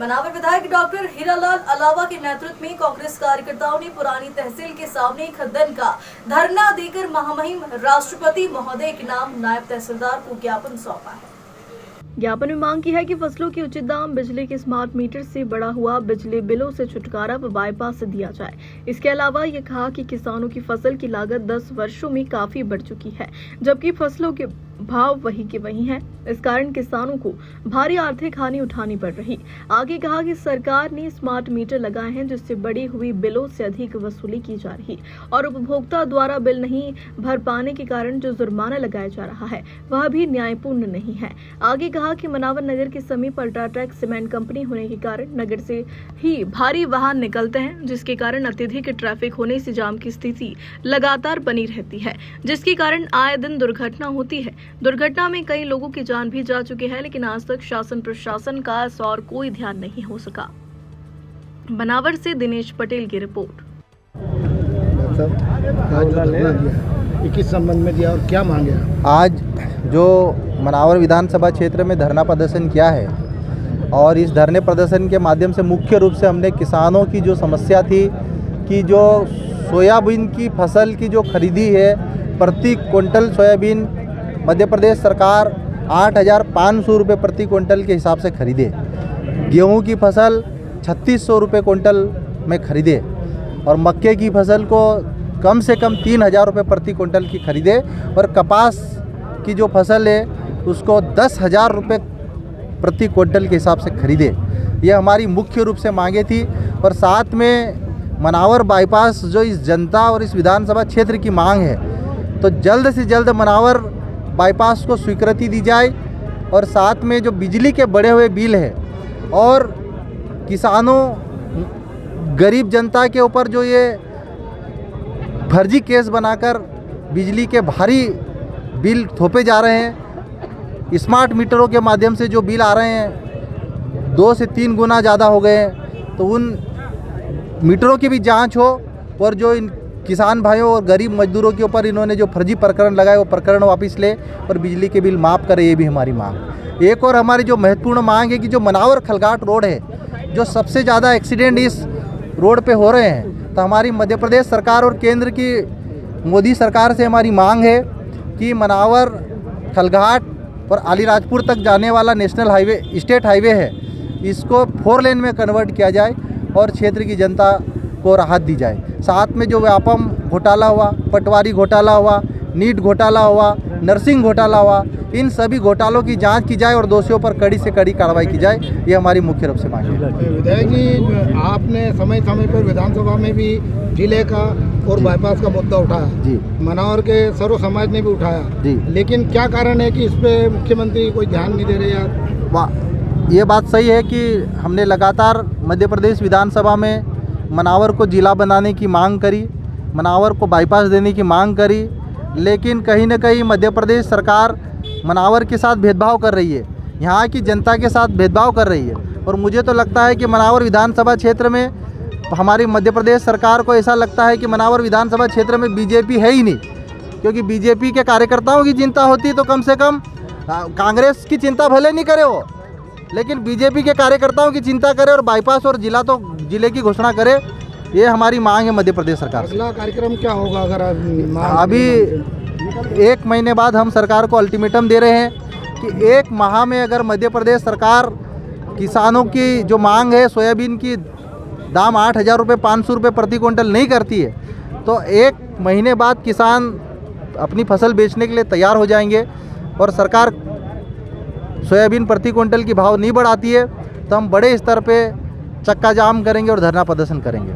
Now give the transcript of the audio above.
मनावर विधायक डॉक्टर हीरालाल अलावा के नेतृत्व में कांग्रेस कार्यकर्ताओं ने पुरानी तहसील के सामने एक दिन का धरना देकर महामहिम राष्ट्रपति महोदय के नाम नायब तहसीलदार को ज्ञापन सौंपा है। ज्ञापन में मांग की है कि फसलों के उचित दाम, बिजली के स्मार्ट मीटर से बढ़ा हुआ बिजली बिलों से छुटकारा व बाईपास से दिया जाए। इसके अलावा ये कहा कि किसानों की फसल की लागत 10 वर्षों में काफी बढ़ चुकी है, जबकि फसलों के भाव वही के वही हैं। इस कारण किसानों को भारी आर्थिक हानि उठानी पड़ रही। आगे कहा कि सरकार ने स्मार्ट मीटर लगाए हैं, जिससे बढ़ी हुई बिलों से अधिक वसूली की जा रही और उपभोक्ता द्वारा बिल नहीं भर पाने के कारण जो जुर्माना लगाया जा रहा है वह भी न्यायपूर्ण नहीं है। आगे कहा कि मनावर नगर के समीप अल्ट्राटेक सीमेंट कंपनी होने के कारण नगर से ही भारी वाहन निकलते हैं, जिसके कारण अत्यधिक ट्रैफिक होने से जाम की स्थिति लगातार बनी रहती है, जिसके कारण आए दिन दुर्घटना होती है। दुर्घटना में कई लोगों की जान भी जा चुकी है, लेकिन आज तक शासन प्रशासन का इस और कोई ध्यान नहीं हो सका। बनावर से दिनेश पटेल की रिपोर्ट। किस संबंध में दिया और क्या मांगे? आज जो मनावर विधानसभा क्षेत्र में धरना प्रदर्शन किया है और इस धरने प्रदर्शन के माध्यम से मुख्य रूप से हमने किसानों की जो समस्या थी कि जो सोयाबीन की फसल की जो खरीदी है, प्रति क्विंटल सोयाबीन मध्य प्रदेश सरकार 8,500 रुपये प्रति क्विंटल के हिसाब से खरीदे, गेहूं की फसल 3,600 रुपये क्विंटल में खरीदे और मक्के की फसल को कम से कम 3,000 रुपये प्रति क्विंटल की खरीदे और कपास की जो फसल है उसको 10,000 रुपये प्रति क्विंटल के हिसाब से खरीदे। ये हमारी मुख्य रूप से मांगे थी और साथ में मनावर बाईपास जो इस जनता और इस विधानसभा क्षेत्र की मांग है, तो जल्द से जल्द मनावर बाईपास को स्वीकृति दी जाए और साथ में जो बिजली के बढ़े हुए बिल है और किसानों गरीब जनता के ऊपर जो ये फर्जी केस बनाकर बिजली के भारी बिल थोपे जा रहे हैं, स्मार्ट मीटरों के माध्यम से जो बिल आ रहे हैं 2 से 3 गुना ज़्यादा हो गए हैं, तो उन मीटरों की भी जांच हो और जो इन किसान भाइयों और गरीब मजदूरों के ऊपर इन्होंने जो फर्जी प्रकरण लगाए वो प्रकरण वापस ले और बिजली के बिल माफ़ करे, ये भी हमारी मांग। एक और हमारी जो महत्वपूर्ण मांग है कि जो मनावर खलघाट रोड है, जो सबसे ज़्यादा एक्सीडेंट इस रोड पे हो रहे हैं, तो हमारी मध्य प्रदेश सरकार और केंद्र की मोदी सरकार से हमारी मांग है कि मनावर खलघाट और अलीराजपुर तक जाने वाला नेशनल हाईवे स्टेट हाईवे है, इसको 4 लेन में कन्वर्ट किया जाए और क्षेत्र की जनता को राहत दी जाए। साथ में जो व्यापम घोटाला हुआ, पटवारी घोटाला हुआ, नीट घोटाला हुआ, नर्सिंग घोटाला हुआ, इन सभी घोटालों की जांच की जाए और दोषियों पर कड़ी से कड़ी कार्रवाई की जाए, ये हमारी मुख्य रूप से मांग है। विधायक जी, आपने समय समय पर विधानसभा में भी जिले का और बाईपास का मुद्दा उठाया जी, मनावर के सर्व समाज ने भी उठाया जी, लेकिन क्या कारण है कि इस पे मुख्यमंत्री कोई ध्यान नहीं दे रहे यार? ये बात सही है कि हमने लगातार मध्य प्रदेश विधानसभा में मनावर को जिला बनाने की मांग करी, मनावर को बाईपास देने की मांग करी, लेकिन कहीं न कहीं मध्य प्रदेश सरकार मनावर के साथ भेदभाव कर रही है, यहाँ की जनता के साथ भेदभाव कर रही है। और मुझे तो लगता है कि मनावर विधानसभा क्षेत्र में हमारी मध्य प्रदेश सरकार को ऐसा लगता है कि मनावर विधानसभा क्षेत्र में बीजेपी है ही नहीं, क्योंकि बीजेपी के कार्यकर्ताओं की चिंता होती तो कम से कम कांग्रेस की चिंता भले नहीं करे वो, लेकिन बीजेपी के कार्यकर्ताओं की चिंता करे और बाईपास और जिले की घोषणा करे, ये हमारी मांग है मध्य प्रदेश सरकार से। अगला कार्यक्रम क्या होगा? अगर अभी 1 महीने बाद हम सरकार को अल्टीमेटम दे रहे हैं कि 1 माह में अगर मध्य प्रदेश सरकार किसानों की जो मांग है, सोयाबीन की दाम 8,000 रुपये 500 रुपये प्रति क्विंटल नहीं करती है, तो 1 महीने बाद किसान अपनी फसल बेचने के लिए तैयार हो जाएंगे और सरकार सोयाबीन प्रति क्विंटल की भाव नहीं बढ़ाती है तो हम बड़े स्तर पे चक्का जाम करेंगे और धरना प्रदर्शन करेंगे।